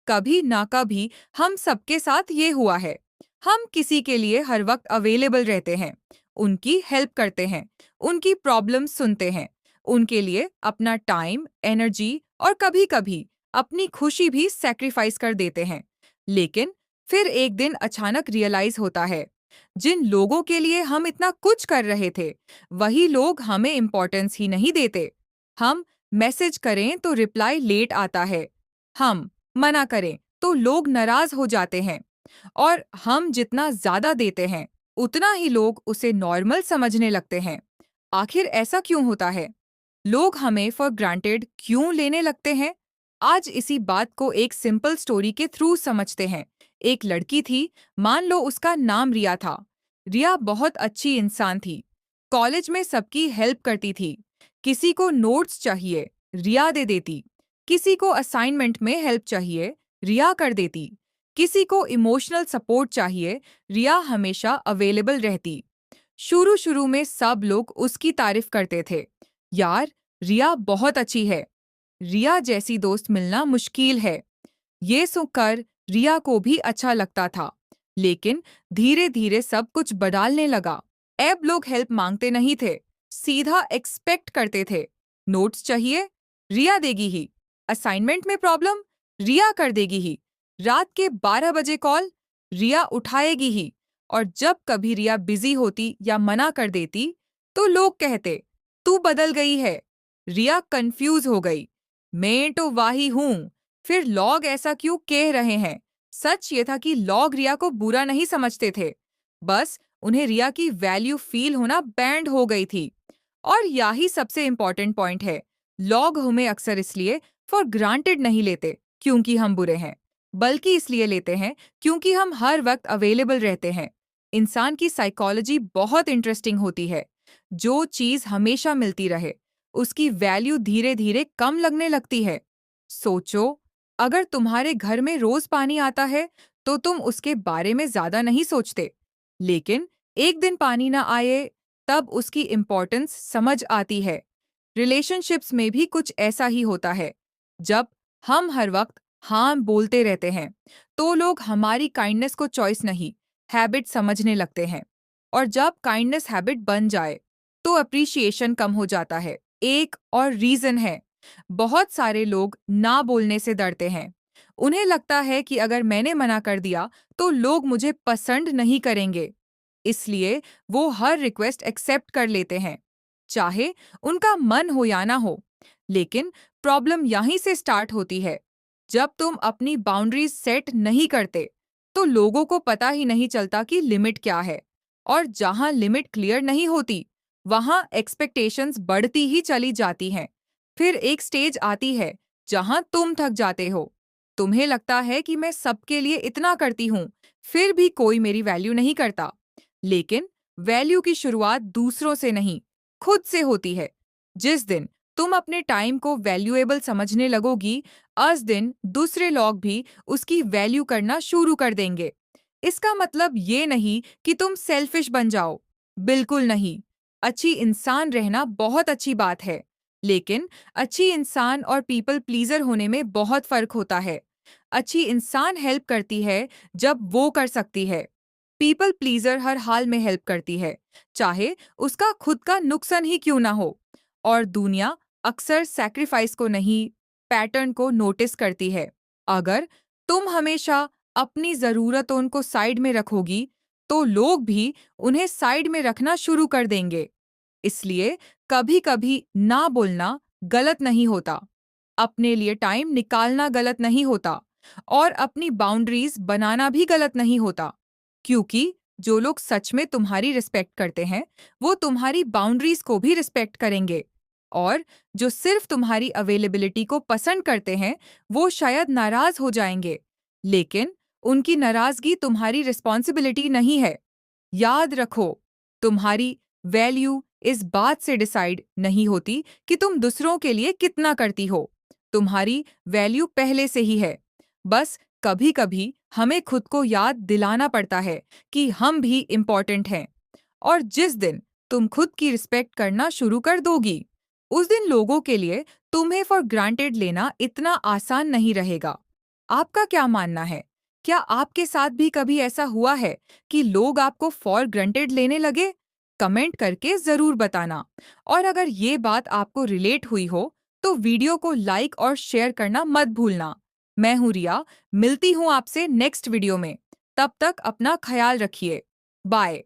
कभी ना कभी हम सबके साथ ये हुआ है। हम किसी के लिए हर वक्त अवेलेबल रहते हैं, उनकी हेल्प करते हैं, उनकी प्रॉब्लम सुनते हैं, उनके लिए अपना टाइम, एनर्जी और कभी-कभी अपनी खुशी भी सैक्रिफाइस कर देते हैं। लेकिन फिर एक दिन अचानक रियलाइज होता है, जिन लोगों के लिए हम इतना कुछ कर रहे थे, वही लोग हमें इम्पोर्टेंस ही नहीं देते। हम मैसेज करें तो रिप्लाई लेट आता है, हम मना करें तो लोग नाराज हो जाते हैं, और हम जितना ज्यादा देते हैं, उतना ही लोग उसे नॉर्मल समझने लगते हैं। आखिर ऐसा क्यों होता है? लोग हमें फॉर ग्रांटेड क्यों लेने लगते हैं? आज इसी बात को एक सिंपल स्टोरी के थ्रू समझते हैं। एक लड़की थी, मान लो उसका नाम रिया था। रिया बहुत अच्छी इंसान थी। कॉलेज में सबकी हेल्प करती थी। किसी को नोट्स चाहिए, रिया दे देती। किसी को असाइनमेंट में हेल्प चाहिए, रिया कर देती। किसी को इमोशनल सपोर्ट चाहिए, रिया हमेशा अवेलेबल रहती। शुरू शुरू में सब लोग उसकी तारीफ करते थे, यार रिया बहुत अच्छी है, रिया जैसी दोस्त मिलना मुश्किल है। ये सुनकर रिया को भी अच्छा लगता था। लेकिन धीरे धीरे सब कुछ बदलने लगा। अब लोग हेल्प मांगते नहीं थे, सीधा एक्सपेक्ट करते थे। नोट्स चाहिए, रिया देगी ही। असाइनमेंट में प्रॉब्लम, रिया कर देगी ही। रात के 12 बजे कॉल, रिया उठाएगी ही। और जब कभी रिया बिजी होती या मना कर देती, तो लोग कहते, तू बदल गई है। रिया कंफ्यूज हो गई, मैं तो वही हूं, फिर लोग ऐसा क्यों कह रहे हैं? सच ये था कि लोग रिया को बुरा नहीं समझते थे, बस उन्हें रिया की वैल्यू फील होना बैंड हो गई थी। और यही सबसे इम्पोर्टेंट पॉइंट है, लोग हमें अक्सर इसलिए फॉर ग्रांटेड नहीं लेते क्योंकि हम बुरे हैं, बल्कि इसलिए लेते हैं क्योंकि हम हर वक्त अवेलेबल रहते हैं। इंसान की साइकोलॉजी बहुत इंटरेस्टिंग होती है। जो चीज़ हमेशा मिलती रहे, उसकी वैल्यू धीरे धीरे कम लगने लगती है। सोचो, अगर तुम्हारे घर में रोज पानी आता है, तो तुम उसके बारे में ज्यादा नहीं सोचते। लेकिन एक दिन पानी ना आए, तब उसकी इम्पोर्टेंस समझ आती है। रिलेशनशिप्स में भी कुछ ऐसा ही होता है। जब हम हर वक्त हाँ बोलते रहते हैं, तो लोग हमारी काइंडनेस को चॉइस नहीं, हैबिट समझने लगते हैं। और जब काइंडनेस हैबिट बन जाए, तो अप्रिशिएशन कम हो जाता है। एक और रीजन है, बहुत सारे लोग ना बोलने से डरते हैं। उन्हें लगता है कि अगर मैंने मना कर दिया, तो लोग मुझे पसंद नहीं करेंगे। इसलिए वो हर रिक्वेस्ट एक्सेप्ट कर लेते हैं, चाहे उनका मन हो या ना हो। लेकिन प्रॉब्लम यहीं से स्टार्ट होती है। जब तुम अपनी बाउंड्रीज सेट नहीं करते, तो लोगों को पता ही नहीं चलता कि लिमिट क्या है। और जहां लिमिट क्लियर नहीं होती, वहां एक्सपेक्टेशंस बढ़ती ही चली जाती हैं। फिर एक स्टेज आती है जहां तुम थक जाते हो। तुम्हें लगता है कि मैं सबके लिए इतना करती हूँ, फिर भी कोई मेरी वैल्यू नहीं करता। लेकिन वैल्यू की शुरुआत दूसरों से नहीं, खुद से होती है। जिस दिन तुम अपने टाइम को वैल्यूएबल समझने लगोगी, उस दिन दूसरे लोग भी उसकी वैल्यू करना शुरू कर देंगे। इसका मतलब ये नहीं कि तुम सेल्फिश बन जाओ, बिल्कुल नहीं। अच्छी इंसान रहना बहुत अच्छी बात है, लेकिन अच्छी इंसान और पीपल प्लीजर होने में बहुत फर्क होता है। अच्छी इंसान हेल्प करती है जब वो कर सकती है। पीपल प्लीजर हर हाल में हेल्प करती है, चाहे उसका खुद का नुकसान ही क्यों ना हो। और दुनिया अक्सर सैक्रिफाइस को नहीं, पैटर्न को नोटिस करती है। अगर तुम हमेशा अपनी ज़रूरतों को साइड में रखोगी, तो लोग भी उन्हें साइड में रखना शुरू कर देंगे। इसलिए कभी-कभी ना बोलना गलत नहीं होता, अपने लिए टाइम निकालना गलत नहीं होता, और अपनी बाउंड्रीज बनाना भी गलत नहीं होता। क्योंकि जो लोग सच में तुम्हारी रिस्पेक्ट करते हैं, वो तुम्हारी बाउंड्रीज को भी रिस्पेक्ट करेंगे। और जो सिर्फ तुम्हारी अवेलेबिलिटी को पसंद करते हैं, वो शायद नाराज हो जाएंगे, लेकिन उनकी नाराजगी तुम्हारी रिस्पॉन्सिबिलिटी नहीं है। याद रखो, तुम्हारी वैल्यू इस बात से डिसाइड नहीं होती कि तुम दूसरों के लिए कितना करती हो। तुम्हारी वैल्यू पहले से ही है। बस कभी-कभी हमें खुद को याद दिलाना पड़ता है कि हम भी इम्पोर्टेंट हैं। और जिस दिन तुम खुद की रिस्पेक्ट करना शुरू कर दोगी, उस दिन लोगों के लिए तुम्हें फॉर ग्रांटेड लेना इतना आसान नहीं रहेगा। आपका क्या मानना है? क्या आपके साथ भी कभी ऐसा हुआ है कि लोग आपको फॉर ग्रांटेड लेने लगे? कमेंट करके ज़रूर बताना। और अगर ये बात आपको रिलेट हुई हो, तो वीडियो को लाइक और शेयर करना मत भूलना। मैं हूँ रिया, मिलती हूँ आपसे नेक्स्ट वीडियो में। तब तक अपना ख्याल रखिए। बाय।